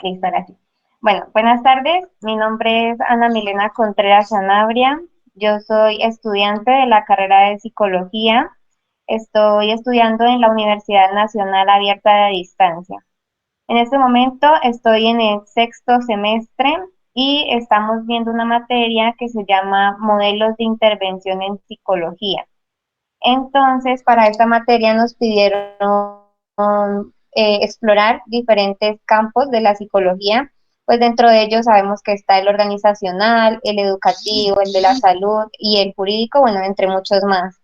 Listo, ahora sí. Bueno, buenas tardes. Mi nombre es Ana Milena Contreras Sanabria. Yo soy estudiante de la carrera de psicología. Estoy estudiando en la Universidad Nacional Abierta de Distancia. En este momento estoy en el sexto semestre y estamos viendo una materia que se llama Modelos de Intervención en Psicología. Entonces, para esta materia nos pidieron explorar diferentes campos de la psicología, pues dentro de ellos sabemos que está el organizacional, el educativo, el de la salud y el jurídico, bueno, entre muchos más.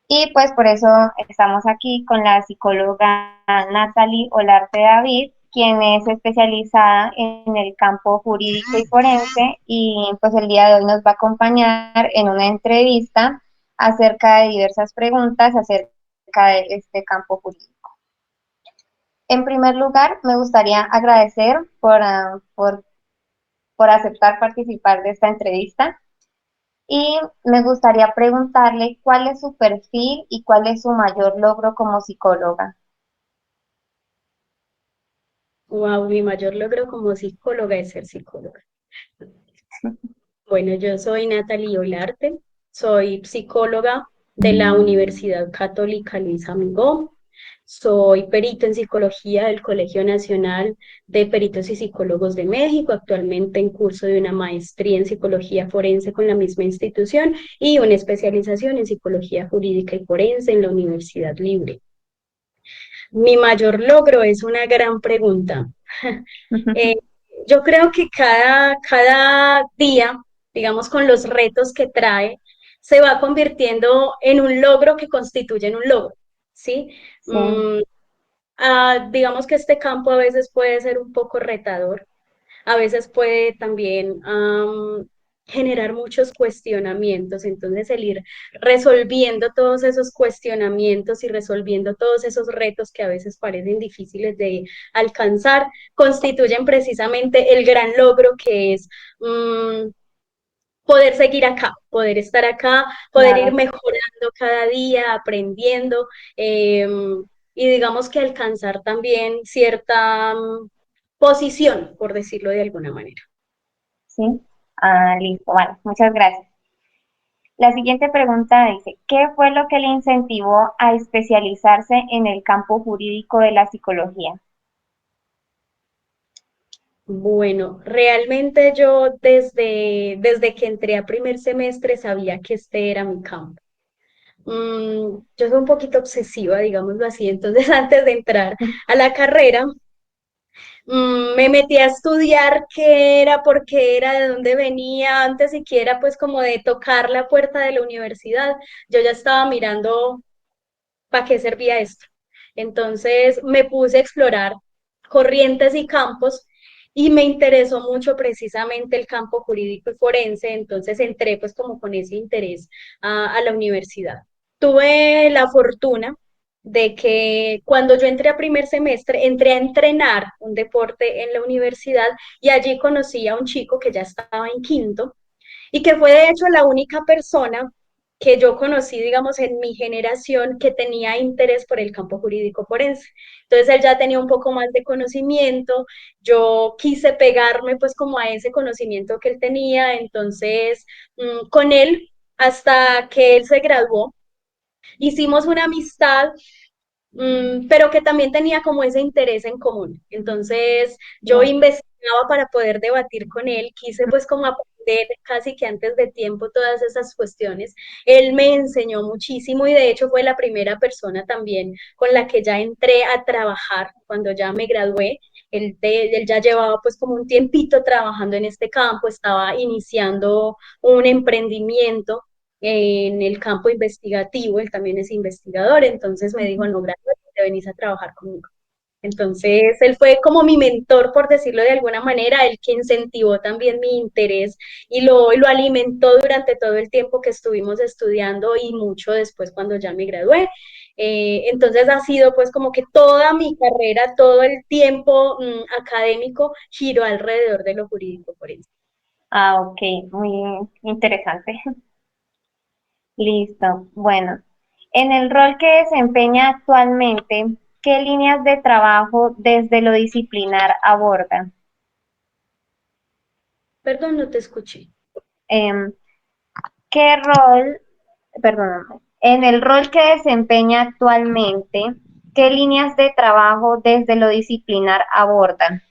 Y pues por eso estamos aquí con la psicóloga Natalie Olarte David, quien es especializada en el campo jurídico y forense y pues el día de hoy nos va a acompañar en una entrevista acerca de diversas preguntas acerca de este campo jurídico. En primer lugar, me gustaría agradecer por aceptar participar de esta entrevista. Y me gustaría preguntarle cuál es su perfil y cuál es su mayor logro como psicóloga. Wow, mi mayor logro como psicóloga es ser psicóloga. Bueno, yo soy Natalie Olarte, soy psicóloga de la Universidad Católica Luis Amigó, soy perito en psicología del Colegio Nacional de Peritos y Psicólogos de México, actualmente en curso de una maestría en psicología forense con la misma institución y una especialización en psicología jurídica y forense en la Universidad Libre. Mi mayor logro es una gran pregunta. Eh, yo creo que cada día, digamos, con los retos que trae, se va convirtiendo en un logro que constituye en un logro, ¿sí? Sí, Mm, digamos que este campo a veces puede ser un poco retador, a veces puede también generar muchos cuestionamientos. Entonces, el ir resolviendo todos esos cuestionamientos y resolviendo todos esos retos que a veces parecen difíciles de alcanzar, constituyen precisamente el gran logro que es poder seguir acá, poder estar acá, poder ir claro. mejorando cada día, aprendiendo. eh, y digamos que alcanzar también cierta posición, por decirlo de alguna manera. Sí. Ah, listo. Bueno, muchas gracias. La siguiente pregunta dice, ¿qué fue lo que le incentivó a especializarse en el campo jurídico de la psicología? Bueno, realmente yo desde que entré a primer semestre sabía que este era mi campo. Yo soy un poquito obsesiva, digámoslo así, entonces antes de entrar a la carrera, me metí a estudiar qué era, por qué era, de dónde venía, antes siquiera pues como de tocar la puerta de la universidad, yo ya estaba mirando para qué servía esto. Entonces me puse a explorar corrientes y campos y me interesó mucho precisamente el campo jurídico y forense, entonces entré pues como con ese interés a la universidad. Tuve la fortuna de que cuando yo entré a primer semestre, entré a entrenar un deporte en la universidad y allí conocí a un chico que ya estaba en quinto y que fue de hecho la única persona que yo conocí, digamos, en mi generación que tenía interés por el campo jurídico forense. Entonces él ya tenía un poco más de conocimiento, yo quise pegarme pues como a ese conocimiento que él tenía, entonces con él hasta que él se graduó, hicimos una amistad pero que también tenía como ese interés en común. Entonces yo Claro. investigaba para poder debatir con él, quise pues como aprender casi que antes de tiempo todas esas cuestiones. Él me enseñó muchísimo y de hecho fue la primera persona también con la que ya entré a trabajar cuando ya me gradué. Él ya llevaba pues como un tiempito trabajando en este campo, estaba iniciando un emprendimiento en el campo investigativo, él también es investigador, entonces me dijo, no, gracias, te venís a trabajar conmigo. Entonces, él fue como mi mentor, por decirlo de alguna manera, el que incentivó también mi interés y lo alimentó durante todo el tiempo que estuvimos estudiando y mucho después cuando ya me gradué. Entonces ha sido pues como que toda mi carrera, todo el tiempo académico giró alrededor de lo jurídico por eso. Ah, ok, muy interesante. Listo. Bueno, en el rol que desempeña actualmente, ¿Qué líneas de trabajo desde lo disciplinar aborda? Perdón, no te escuché. Em, ¿Qué rol, perdóname, en el rol que desempeña actualmente, qué líneas de trabajo desde lo disciplinar abordan?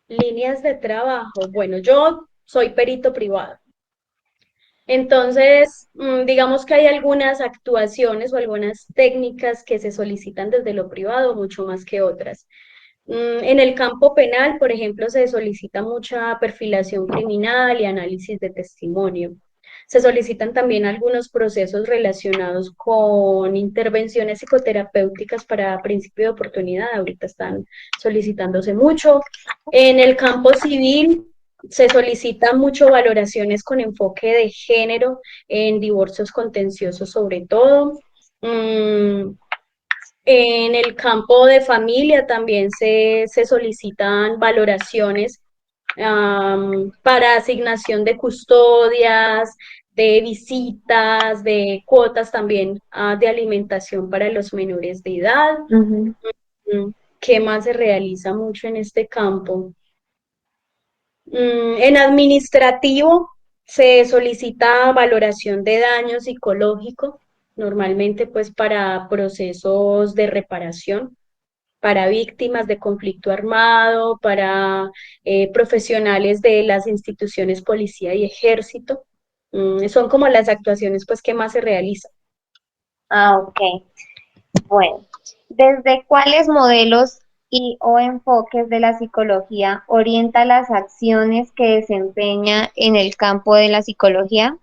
Líneas de trabajo. Bueno, yo soy perito privado. Entonces, digamos que hay algunas actuaciones o algunas técnicas que se solicitan desde lo privado mucho más que otras. En el campo penal, por ejemplo, se solicita mucha perfilación criminal y análisis de testimonio. Se solicitan también algunos procesos relacionados con intervenciones psicoterapéuticas para principio de oportunidad. Ahorita están solicitándose mucho. En el campo civil se solicitan mucho valoraciones con enfoque de género en divorcios contenciosos sobre todo. Mm, en el campo de familia también se solicitan valoraciones para asignación de custodias, de visitas, de cuotas también de alimentación para los menores de edad. Ujú. Mm, ¿Qué más se realiza mucho en este campo? En administrativo se solicita valoración de daño psicológico, normalmente pues para procesos de reparación, para víctimas de conflicto armado, para profesionales de las instituciones policía y ejército. Son como las actuaciones pues que más se realizan. Ah, ok. Bueno, ¿desde cuáles modelos y o enfoques de la psicología orienta las acciones que desempeña en el campo de la psicología?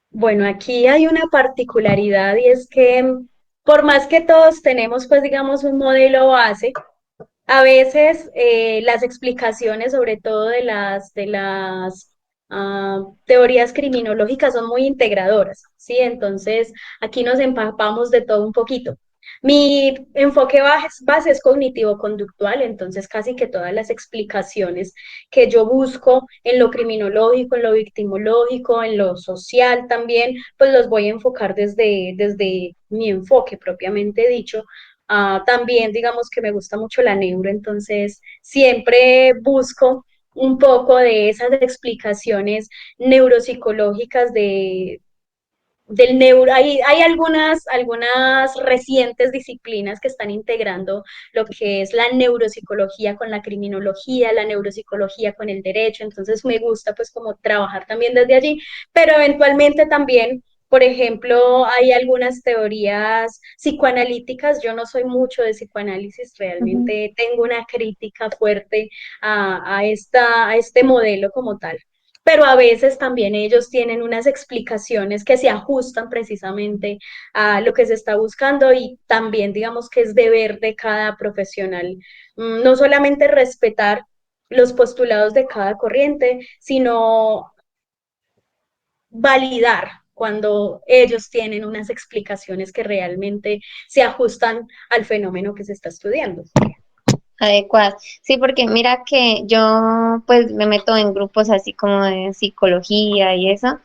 Bueno, aquí hay una particularidad y es que por más que todos tenemos pues digamos un modelo base, a veces las explicaciones, sobre todo de las teorías criminológicas, son muy integradoras, ¿sí? Entonces, aquí nos empapamos de todo un poquito. Mi enfoque base es cognitivo-conductual, entonces casi que todas las explicaciones que yo busco en lo criminológico, en lo victimológico, en lo social también, pues los voy a enfocar desde mi enfoque propiamente dicho. También digamos que me gusta mucho la neuro, entonces siempre busco un poco de esas explicaciones neuropsicológicas del neuro. Hay algunas recientes disciplinas que están integrando lo que es la neuropsicología con la criminología, la neuropsicología con el derecho, entonces me gusta pues como trabajar también desde allí, pero eventualmente también por ejemplo, hay algunas teorías psicoanalíticas. Yo no soy mucho de psicoanálisis, Ujú. realmente tengo una crítica fuerte a este modelo como tal. Pero a veces también ellos tienen unas explicaciones que se ajustan precisamente a lo que se está buscando y también digamos que es deber de cada profesional, no solamente respetar los postulados de cada corriente, sino validar cuando ellos tienen unas explicaciones que realmente se ajustan al fenómeno que se está estudiando. Adecuadas. Sí, porque mira que yo pues me meto en grupos así como de psicología y eso,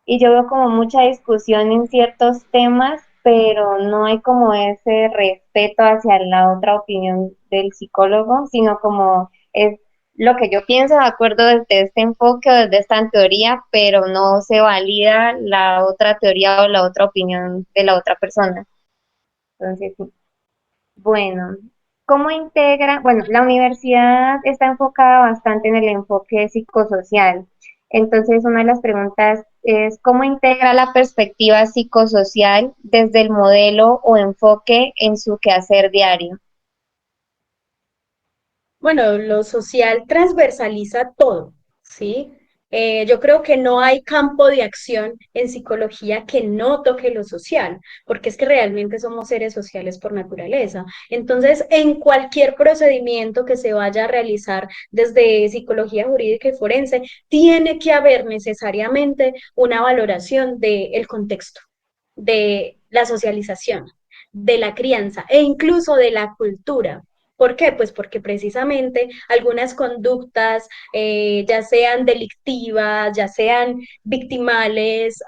y yo veo como mucha discusión en ciertos temas, pero no hay como ese respeto hacia la otra opinión del psicólogo, sino como es lo que yo pienso de acuerdo desde este enfoque o desde esta teoría, pero no se valida la otra teoría o la otra opinión de la otra persona. Entonces, sí. Bueno, ¿cómo integra? Bueno, la universidad está enfocada bastante en el enfoque psicosocial. Entonces, una de las preguntas es, ¿cómo integra la perspectiva psicosocial desde el modelo o enfoque en su quehacer diario? Bueno, lo social transversaliza todo, ¿sí? Yo creo que no hay campo de acción en psicología que no toque lo social, porque es que realmente somos seres sociales por naturaleza. Entonces, en cualquier procedimiento que se vaya a realizar desde psicología jurídica y forense, tiene que haber necesariamente una valoración del contexto, de la socialización, de la crianza e incluso de la cultura. ¿Por qué? Pues porque precisamente algunas conductas, ya sean delictivas, ya sean victimales,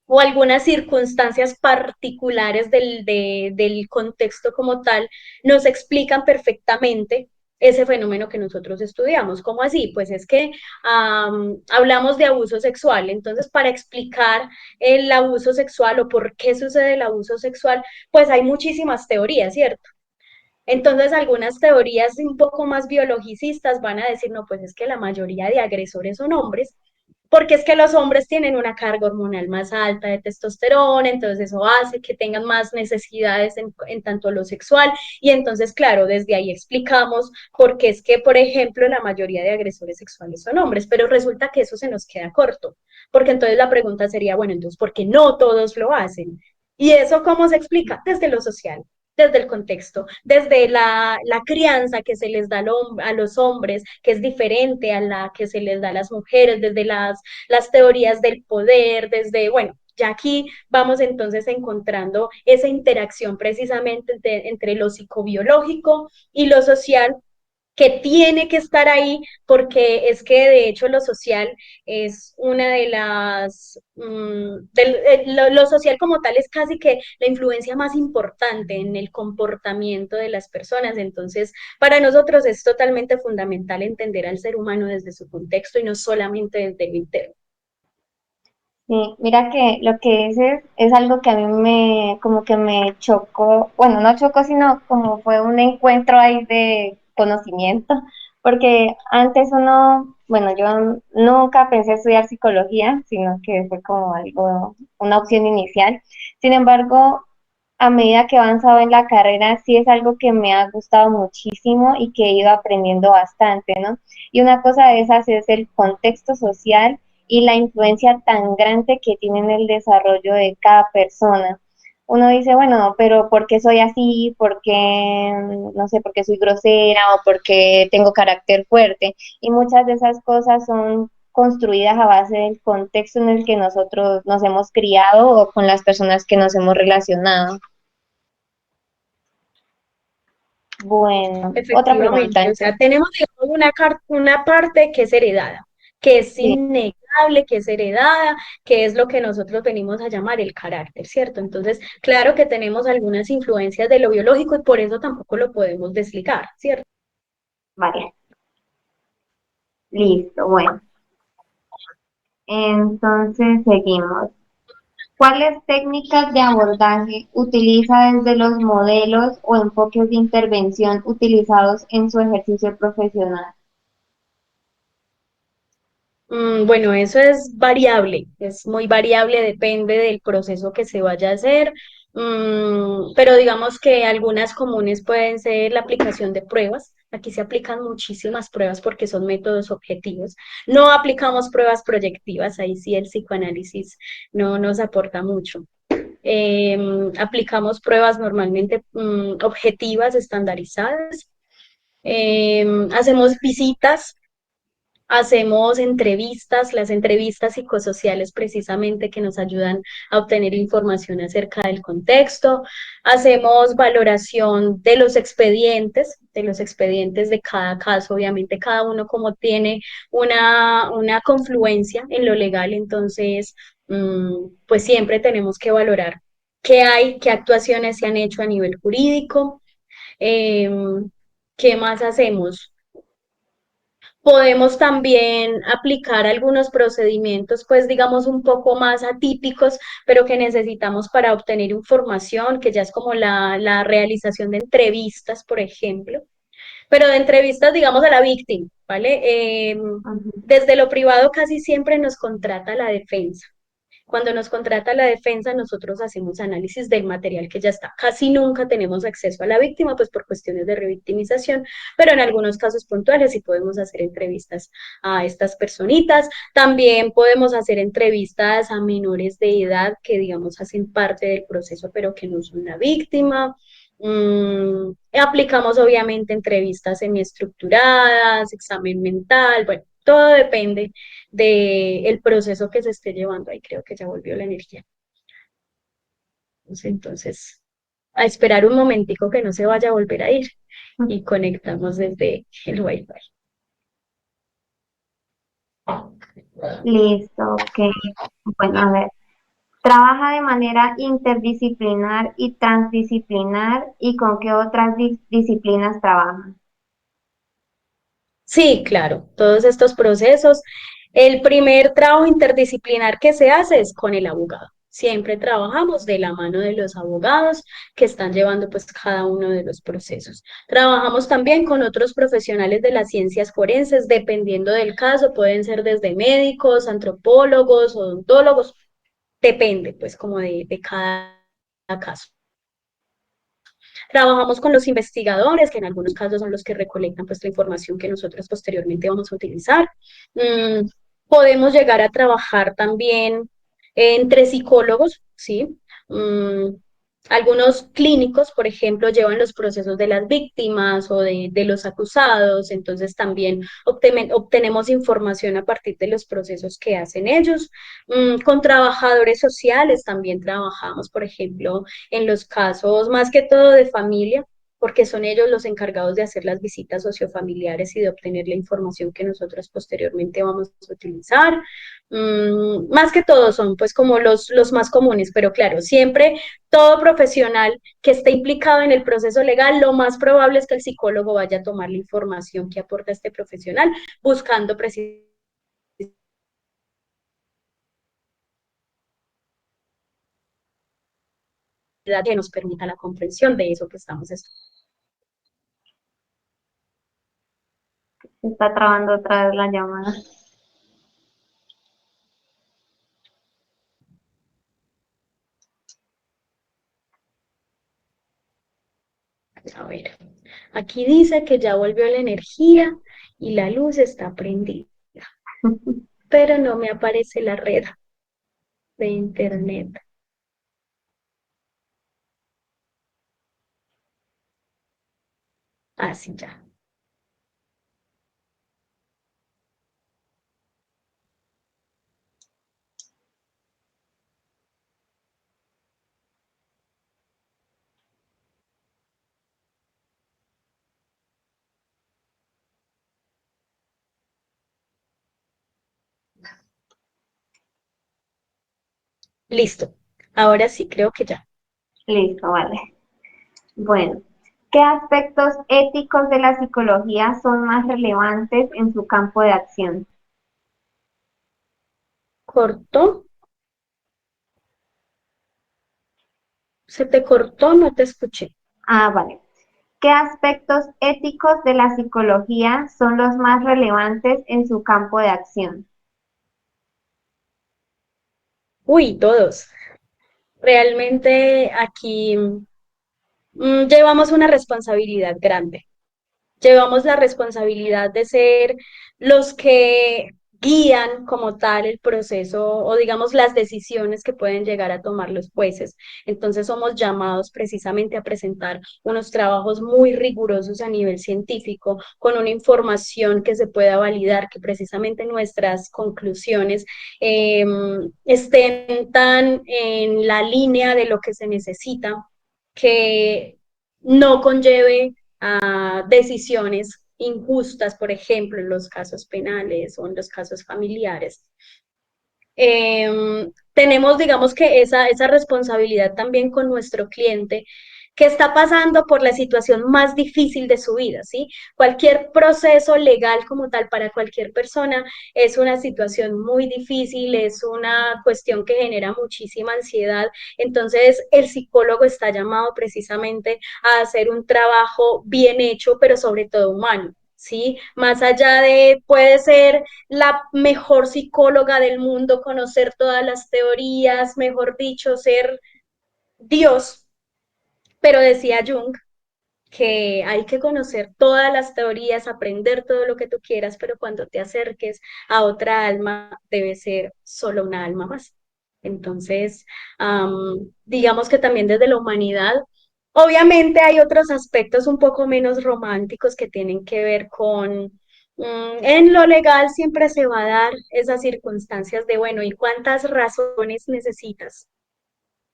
o algunas circunstancias particulares del contexto como tal nos explican perfectamente ese fenómeno que nosotros estudiamos. ¿Cómo así? Pues es que hablamos de abuso sexual, entonces para explicar el abuso sexual o por qué sucede el abuso sexual, pues hay muchísimas teorías, ¿cierto? Entonces, algunas teorías un poco más biologicistas van a decir, no, pues es que la mayoría de agresores son hombres, porque es que los hombres tienen una carga hormonal más alta de testosterona, entonces eso hace que tengan más necesidades en tanto lo sexual, y entonces, claro, desde ahí explicamos por qué es que, por ejemplo, la mayoría de agresores sexuales son hombres, pero resulta que eso se nos queda corto, porque entonces la pregunta sería, bueno, entonces, ¿por qué no todos lo hacen? ¿Y eso cómo se explica? Desde lo social, desde el contexto, desde la crianza que se les da a los hombres, que es diferente a la que se les da a las mujeres, desde las teorías del poder, desde, bueno, ya aquí vamos entonces encontrando esa interacción precisamente entre lo psicobiológico y lo social que tiene que estar ahí porque es que de hecho lo social es una de lo social como tal es casi que la influencia más importante en el comportamiento de las personas. Entonces, para nosotros es totalmente fundamental entender al ser humano desde su contexto y no solamente desde lo interno. Sí, mira que lo que dices es algo que a mí me, como que me chocó, bueno, no chocó, sino como fue un encuentro ahí de conocimiento, porque antes uno, bueno, yo nunca pensé estudiar psicología, sino que fue como algo, una opción inicial. Sin embargo, a medida que he avanzado en la carrera, sí es algo que me ha gustado muchísimo y que he ido aprendiendo bastante, ¿no? Y una cosa de esas es el contexto social y la influencia tan grande que tiene en el desarrollo de cada persona. Uno dice, bueno, pero ¿por qué soy así? ¿Por qué, no sé, por qué soy grosera o por qué tengo carácter fuerte? Y muchas de esas cosas son construidas a base del contexto en el que nosotros nos hemos criado o con las personas que nos hemos relacionado. Bueno, otra Efectivamente, pregunta. o sea, tenemos digamos, una parte que es heredada, que es Sí, innegable, que es heredada, que es lo que nosotros venimos a llamar el carácter, ¿cierto? Entonces, claro que tenemos algunas influencias de lo biológico y por eso tampoco lo podemos desligar, ¿cierto? vale, listo, bueno. Entonces seguimos. ¿Cuáles técnicas de abordaje utiliza desde los modelos o enfoques de intervención utilizados en su ejercicio profesional? Bueno, eso es variable, es muy variable, depende del proceso que se vaya a hacer, pero digamos que algunas comunes pueden ser la aplicación de pruebas. Aquí se aplican muchísimas pruebas porque son métodos objetivos. No aplicamos pruebas proyectivas, ahí sí el psicoanálisis no nos aporta mucho. Aplicamos pruebas normalmente objetivas, estandarizadas. Hacemos visitas. Hacemos entrevistas, las entrevistas psicosociales precisamente que nos ayudan a obtener información acerca del contexto. Hacemos valoración de los expedientes de cada caso. Obviamente cada uno como tiene una confluencia en lo legal, entonces pues siempre tenemos que valorar qué hay, qué actuaciones se han hecho a nivel jurídico. ¿Qué más hacemos? Podemos también aplicar algunos procedimientos, pues digamos un poco más atípicos, pero que necesitamos para obtener información, que ya es como la realización de entrevistas, por ejemplo, pero de entrevistas, digamos, a la víctima, ¿vale? Ujú. Desde lo privado casi siempre nos contrata la defensa. Cuando nos contrata la defensa, nosotros hacemos análisis del material que ya está. Casi nunca tenemos acceso a la víctima, pues por cuestiones de revictimización, pero en algunos casos puntuales sí podemos hacer entrevistas a estas personitas. También podemos hacer entrevistas a menores de edad que, digamos, hacen parte del proceso, pero que no son la víctima. Aplicamos obviamente entrevistas semiestructuradas, examen mental, bueno, todo depende del proceso que se esté llevando. Ahí creo que ya volvió la energía. Entonces, a esperar un momentico que no se vaya a volver a ir y conectamos desde el Wi-Fi. Listo, ok. Bueno, a ver. Trabaja de manera interdisciplinar y transdisciplinar y con qué otras disciplinas trabaja. Sí, claro, todos estos procesos. El primer trabajo interdisciplinar que se hace es con el abogado. Siempre trabajamos de la mano de los abogados que están llevando pues cada uno de los procesos. Trabajamos también con otros profesionales de las ciencias forenses, dependiendo del caso, pueden ser desde médicos, antropólogos, odontólogos, depende pues como de cada caso. Trabajamos con los investigadores, que en algunos casos son los que recolectan pues, la información que nosotros posteriormente vamos a utilizar. Mm, Podemos llegar a trabajar también entre psicólogos, ¿sí? Mm, Algunos clínicos, por ejemplo, llevan los procesos de las víctimas o de los acusados, entonces también obtenemos información a partir de los procesos que hacen ellos. Con trabajadores sociales también trabajamos, por ejemplo, en los casos más que todo de familia, porque son ellos los encargados de hacer las visitas sociofamiliares y de obtener la información que nosotros posteriormente vamos a utilizar. Más que todo son pues como los más comunes, pero claro, siempre todo profesional que esté implicado en el proceso legal, lo más probable es que el psicólogo vaya a tomar la información que aporta este profesional, buscando precisamente que nos permita la comprensión de eso que estamos estudiando. Se está trabando otra vez la llamada. A ver, aquí dice que ya volvió la energía y la luz está prendida, pero no me aparece la red de internet. Así ya. Listo. Ahora sí, creo que ya. Listo, vale. Bueno, ¿qué aspectos éticos de la psicología son más relevantes en su campo de acción? ¿Cortó? ¿Se te cortó? No te escuché. Ah, vale. ¿Qué aspectos éticos de la psicología son los más relevantes en su campo de acción? Uy, todos. Realmente aquí llevamos una responsabilidad grande. Llevamos la responsabilidad de ser los que guían como tal el proceso o digamos las decisiones que pueden llegar a tomar los jueces. Entonces somos llamados precisamente a presentar unos trabajos muy rigurosos a nivel científico, con una información que se pueda validar, que precisamente nuestras conclusiones eh, estén tan en la línea de lo que se necesita, que no conlleve a decisiones injustas, por ejemplo, en los casos penales o en los casos familiares. Tenemos, digamos que esa responsabilidad también con nuestro cliente que está pasando por la situación más difícil de su vida, ¿sí? Cualquier proceso legal como tal para cualquier persona es una situación muy difícil, es una cuestión que genera muchísima ansiedad. Entonces, el psicólogo está llamado precisamente a hacer un trabajo bien hecho, pero sobre todo humano. ¿Sí? Más allá de, puede ser la mejor psicóloga del mundo, conocer todas las teorías, mejor dicho, ser Dios, pero decía Jung que hay que conocer todas las teorías, aprender todo lo que tú quieras, pero cuando te acerques a otra alma, debe ser solo una alma más. Entonces, digamos que también desde la humanidad, obviamente hay otros aspectos un poco menos románticos que tienen que ver con, en lo legal siempre se va a dar esas circunstancias de, bueno, ¿y cuántas razones necesitas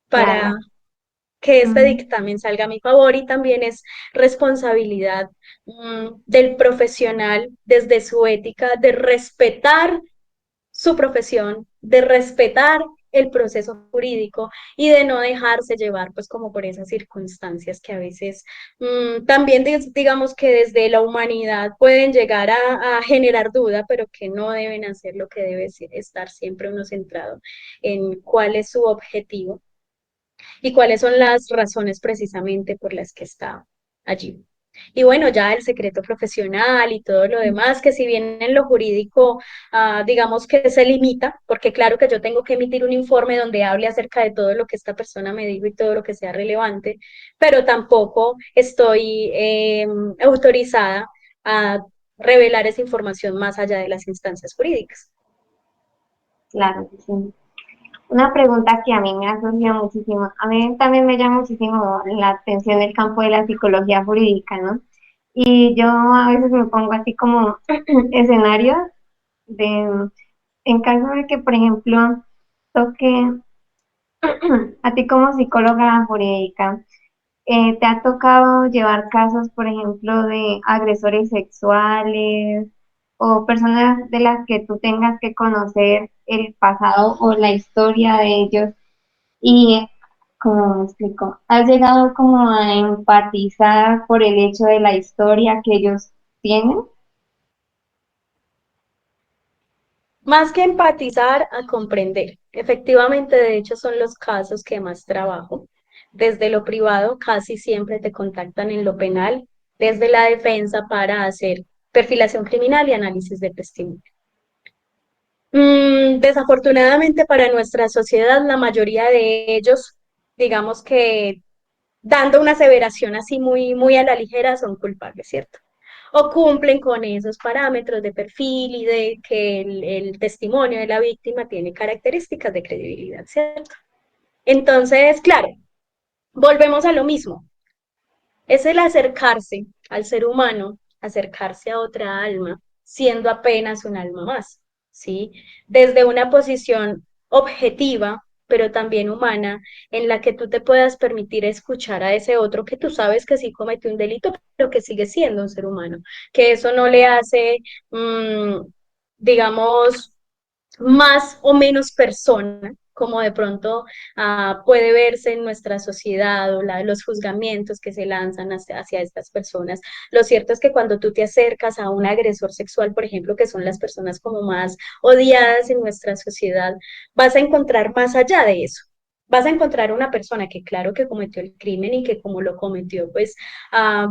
para Claro. que este Ujú. dictamen salga a mi favor? Y también es responsabilidad del profesional desde su ética de respetar su profesión, de respetar el proceso jurídico y de no dejarse llevar pues como por esas circunstancias que a veces también digamos que desde la humanidad pueden llegar a generar duda, pero que no deben hacer lo que debe estar siempre uno centrado en cuál es su objetivo y cuáles son las razones precisamente por las que está allí. Y bueno, ya el secreto profesional y todo lo demás, que si bien en lo jurídico, digamos que se limita, porque claro que yo tengo que emitir un informe donde hable acerca de todo lo que esta persona me dijo y todo lo que sea relevante, pero tampoco estoy autorizada a revelar esa información más allá de las instancias jurídicas. Claro que sí. Una pregunta que a mí me ha surgido muchísimo, a mí también me llama muchísimo la atención el campo de la psicología jurídica, ¿no? Y yo a veces me pongo así como escenarios de, en caso de que, por ejemplo, toque a ti como psicóloga jurídica, ¿te ha tocado llevar casos, por ejemplo, de agresores sexuales o personas de las que tú tengas que conocer el pasado o la historia de ellos? Y, como me explico, ¿has llegado como a empatizar por el hecho de la historia que ellos tienen? Más que empatizar, a comprender. Efectivamente, de hecho, son los casos que más trabajo. Desde lo privado, casi siempre te contactan en lo penal, desde la defensa para hacer perfilación criminal y análisis de testimonio. Desafortunadamente para nuestra sociedad, la mayoría de ellos, digamos que dando una aseveración así muy, muy a la ligera, son culpables, ¿cierto? O cumplen con esos parámetros de perfil y de que el testimonio de la víctima tiene características de credibilidad, ¿cierto? Entonces, claro, volvemos a lo mismo. Es el acercarse al ser humano, acercarse a otra alma, siendo apenas un alma más, ¿sí? Desde una posición objetiva, pero también humana, en la que tú te puedas permitir escuchar a ese otro que tú sabes que sí cometió un delito, pero que sigue siendo un ser humano, que eso no le hace, mmm, digamos, más o menos persona, como de pronto puede verse en nuestra sociedad o los juzgamientos que se lanzan hacia estas personas. Lo cierto es que cuando tú te acercas a un agresor sexual, por ejemplo, que son las personas como más odiadas en nuestra sociedad, vas a encontrar más allá de eso. Vas a encontrar una persona que claro que cometió el crimen y que como lo cometió, pues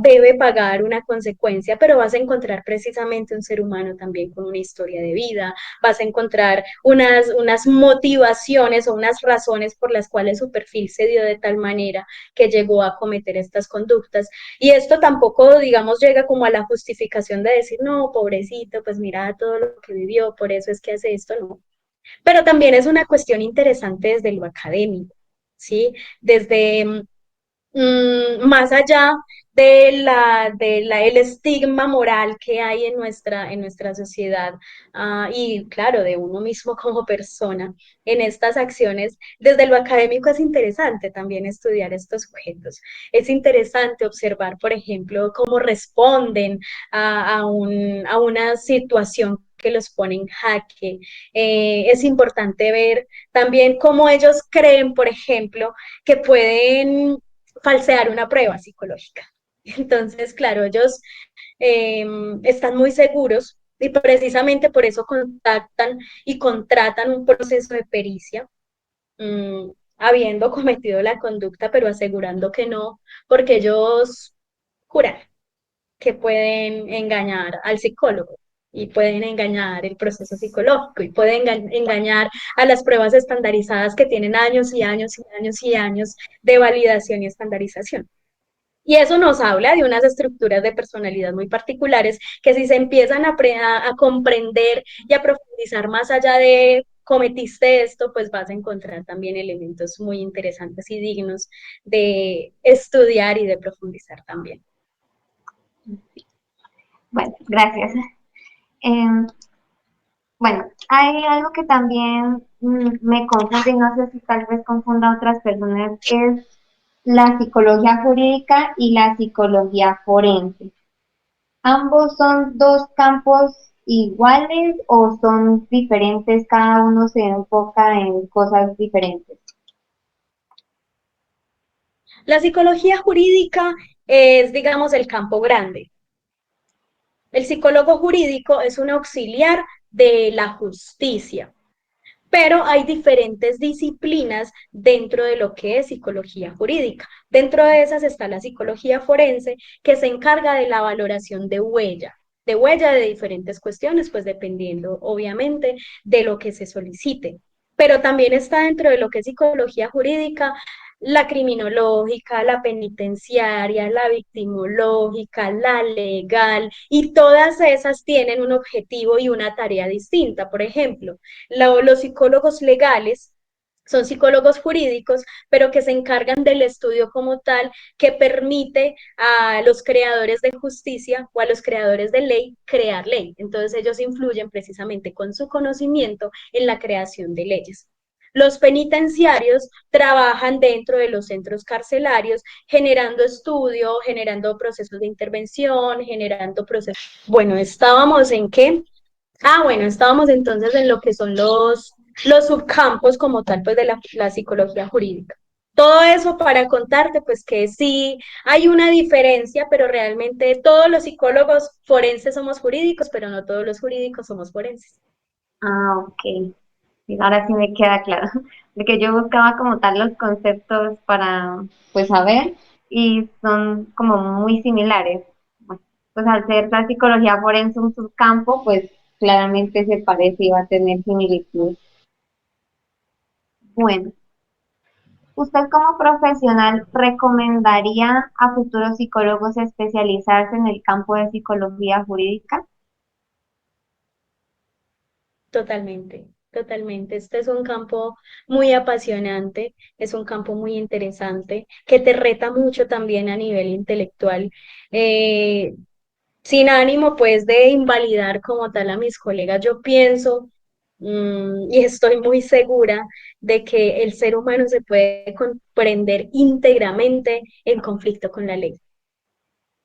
debe pagar una consecuencia, pero vas a encontrar precisamente un ser humano también con una historia de vida, vas a encontrar unas motivaciones o unas razones por las cuales su perfil se dio de tal manera que llegó a cometer estas conductas. Y esto tampoco, digamos, llega como a la justificación de decir, no, pobrecito, pues mira todo lo que vivió, por eso es que hace esto, no. Pero también es una cuestión interesante desde lo académico, ¿sí? Desde más allá el estigma moral que hay en nuestra sociedad, y claro, de uno mismo como persona en estas acciones, desde lo académico es interesante también estudiar estos sujetos. Es interesante observar, por ejemplo, cómo responden a una situación que los pone en jaque. Es importante ver también cómo ellos creen, por ejemplo, que pueden falsear una prueba psicológica. Entonces, claro, ellos están muy seguros y precisamente por eso contactan y contratan un proceso de pericia, habiendo cometido la conducta, pero asegurando que no, porque ellos juran que pueden engañar al psicólogo y pueden engañar el proceso psicológico y pueden engañar a las pruebas estandarizadas que tienen años y años y años y años de validación y estandarización. Y eso nos habla de unas estructuras de personalidad muy particulares que si se empiezan a comprender y a profundizar más allá de cometiste esto, pues vas a encontrar también elementos muy interesantes y dignos de estudiar y de profundizar también. Bueno, gracias. Eh, bueno, hay algo que también me confunde y no sé si tal vez confunda a otras personas, es la psicología jurídica y la psicología forense. Ambos son dos campos iguales o son diferentes? Cada uno se enfoca en cosas diferentes. La psicología jurídica es, digamos, el campo grande. El psicólogo jurídico es un auxiliar de la justicia, pero hay diferentes disciplinas dentro de lo que es psicología jurídica. Dentro de esas está la psicología forense, que se encarga de la valoración de huella de diferentes cuestiones, pues dependiendo, obviamente, de lo que se solicite. Pero también está dentro de lo que es psicología jurídica la criminológica, la penitenciaria, la victimológica, la legal, y todas esas tienen un objetivo y una tarea distinta. Por ejemplo, los psicólogos legales son psicólogos jurídicos, pero que se encargan del estudio como tal, que permite a los creadores de justicia o a los creadores de ley crear ley. Entonces ellos influyen precisamente con su conocimiento en la creación de leyes. Los penitenciarios trabajan dentro de los centros carcelarios, generando estudio, generando procesos de intervención, generando procesos. Bueno, ¿estábamos en qué? Bueno, estábamos entonces en lo que son los subcampos como tal, pues de la psicología jurídica. Todo eso para contarte, pues que sí hay una diferencia, pero realmente todos los psicólogos forenses somos jurídicos, pero no todos los jurídicos somos forenses. Ah, ok. Sí, ahora sí me queda claro. Porque yo buscaba como tal los conceptos para, pues, saber y son como muy similares. Bueno, pues al ser la psicología forense un subcampo, pues claramente se parece y va a tener similitud. Bueno, ¿usted como profesional recomendaría a futuros psicólogos especializarse en el campo de psicología jurídica? Totalmente, totalmente. Este es un campo muy apasionante, es un campo muy interesante, que te reta mucho también a nivel intelectual. Eh, Sin ánimo pues de invalidar como tal a mis colegas, yo pienso y estoy muy segura de que el ser humano se puede comprender íntegramente en conflicto con la ley.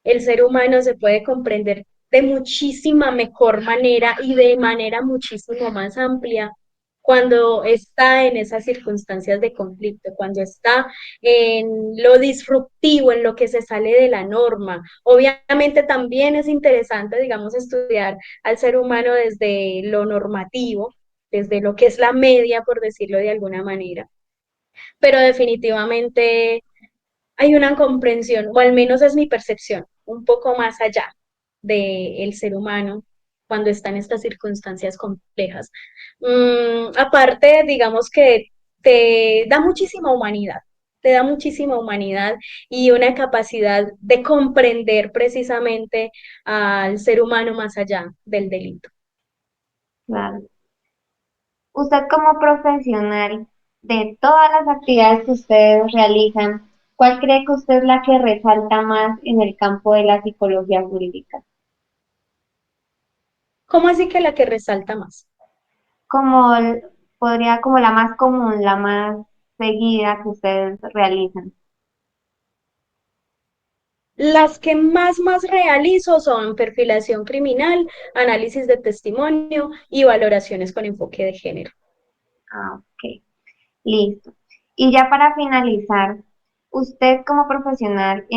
El ser humano se puede comprender de muchísima mejor manera y de manera muchísimo más amplia cuando está en esas circunstancias de conflicto, cuando está en lo disruptivo, en lo que se sale de la norma. Obviamente también es interesante, digamos, estudiar al ser humano desde lo normativo, desde lo que es la media, por decirlo de alguna manera, pero definitivamente hay una comprensión, o al menos es mi percepción, un poco más allá del ser humano cuando está en estas circunstancias complejas. Aparte, digamos que te da muchísima humanidad, te da muchísima humanidad y una capacidad de comprender precisamente al ser humano más allá del delito. Claro. Usted como profesional, de todas las actividades que ustedes realizan, ¿cuál cree que usted es la que resalta más en el campo de la psicología jurídica? ¿Cómo así que la que resalta más? Como podría, como la más común, la más seguida que ustedes realizan. Las que más realizo son perfilación criminal, análisis de testimonio y valoraciones con enfoque de género. Ah, ok, listo. Y ya para finalizar, usted como profesional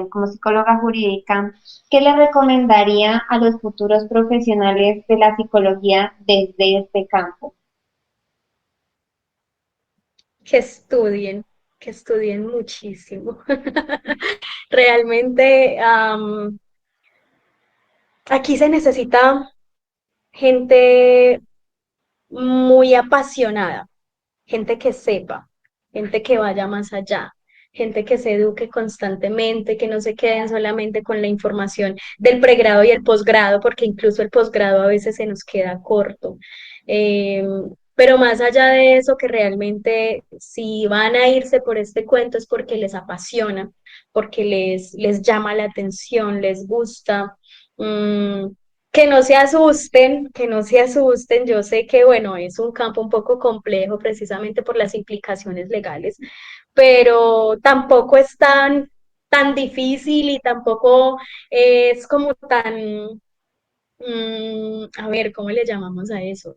como psicóloga jurídica, ¿qué le recomendaría a los futuros profesionales de la psicología desde este campo? Que estudien, que estudien muchísimo. Realmente aquí se necesita gente muy apasionada, gente que sepa, gente que vaya más allá, gente que se eduque constantemente, que no se queden solamente con la información del pregrado y el posgrado, porque incluso el posgrado a veces se nos queda corto. Eh, pero más allá de eso, que realmente si van a irse por este cuento es porque les apasiona, porque les llama la atención, les gusta. Mm, que no se asusten, que no se asusten. Yo sé que, bueno, es un campo un poco complejo precisamente por las implicaciones legales, pero tampoco es tan difícil y tampoco es como tan, A ver, ¿cómo le llamamos a eso?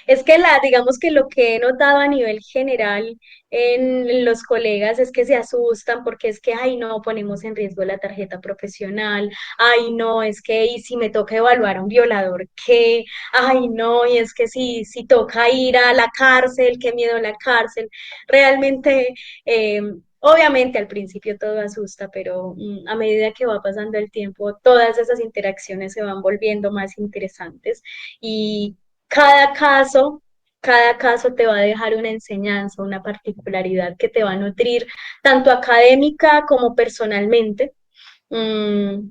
Es que digamos que lo que he notado a nivel general en los colegas es que se asustan porque es que, ay, no, ponemos en riesgo la tarjeta profesional, ay, no, es que, y si me toca evaluar a un violador, ¿qué? Ay, no, y es que si toca ir a la cárcel, qué miedo a la cárcel. Realmente, obviamente al principio todo asusta, pero a medida que va pasando el tiempo, todas esas interacciones se van volviendo más interesantes. Y cada caso, cada caso te va a dejar una enseñanza, una particularidad que te va a nutrir tanto académica como personalmente. Mm,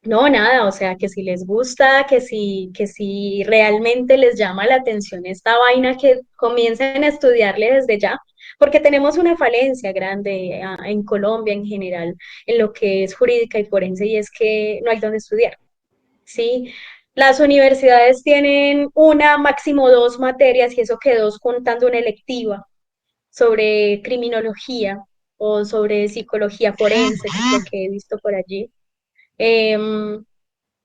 no, nada, o sea, que si les gusta, que si realmente les llama la atención esta vaina, que comiencen a estudiarle desde ya, porque tenemos una falencia grande en Colombia en general en lo que es jurídica y forense, y es que no hay donde estudiar. ¿Sí? Las universidades tienen una, máximo dos materias, y eso que dos contando una electiva sobre criminología o sobre psicología forense, que es lo que he visto por allí. Em,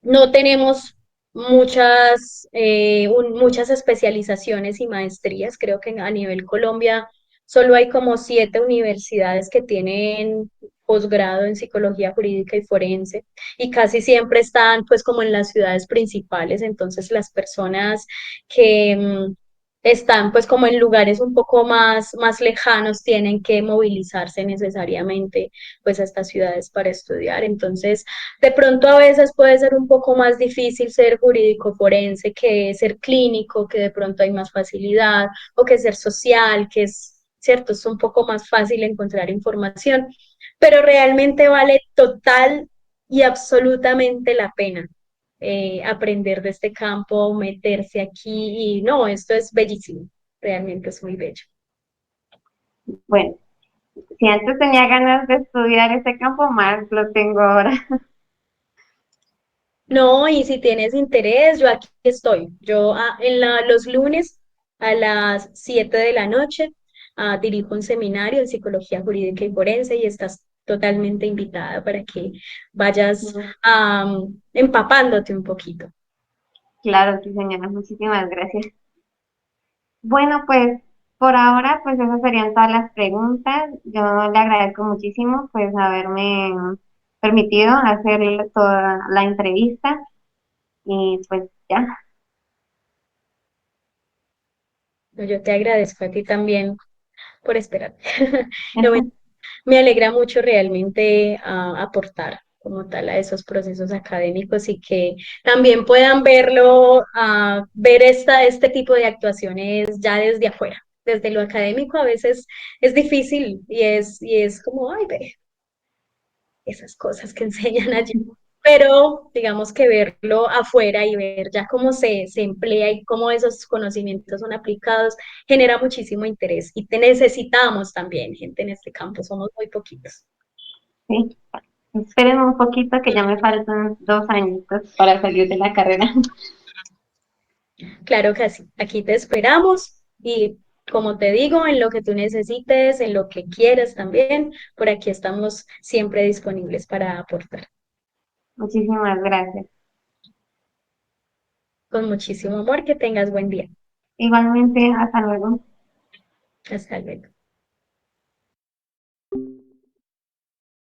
no tenemos muchas especializaciones y maestrías. Creo que a nivel Colombia solo hay como 7 universidades que tienen posgrado en psicología jurídica y forense, y casi siempre están pues como en las ciudades principales. Entonces las personas que están pues como en lugares un poco más lejanos tienen que movilizarse necesariamente pues a estas ciudades para estudiar. Entonces de pronto a veces puede ser un poco más difícil ser jurídico forense que ser clínico, que de pronto hay más facilidad, o que ser social, que es cierto, es un poco más fácil encontrar información, pero realmente vale total y absolutamente la pena aprender de este campo, meterse aquí, y no, esto es bellísimo, realmente es muy bello. Bueno, si antes tenía ganas de estudiar este campo, más lo tengo ahora. No, y si tienes interés, yo aquí estoy. Yo los lunes a las 7 de la noche dirijo un seminario de psicología jurídica y forense, y estás totalmente invitada para que vayas empapándote un poquito. Claro, sí, señora, muchísimas gracias. Bueno, pues por ahora, pues esas serían todas las preguntas. Yo le agradezco muchísimo, pues, haberme permitido hacer toda la entrevista y pues ya. No, yo te agradezco a ti también por esperar. No, me alegra mucho realmente aportar como tal a esos procesos académicos, y que también puedan verlo, ver este tipo de actuaciones ya desde afuera. Desde lo académico a veces es difícil, y es como, ay, ve, esas cosas que enseñan allí. Pero digamos que verlo afuera y ver ya cómo se emplea y cómo esos conocimientos son aplicados genera muchísimo interés, y te necesitamos también gente en este campo, somos muy poquitos. Sí, esperen un poquito que ya me faltan 2 añitos para salir de la carrera. Claro que sí, aquí te esperamos, y como te digo, en lo que tú necesites, en lo que quieras también, por aquí estamos siempre disponibles para aportar. Muchísimas gracias. Con muchísimo amor, que tengas buen día. Igualmente, hasta luego. Hasta luego.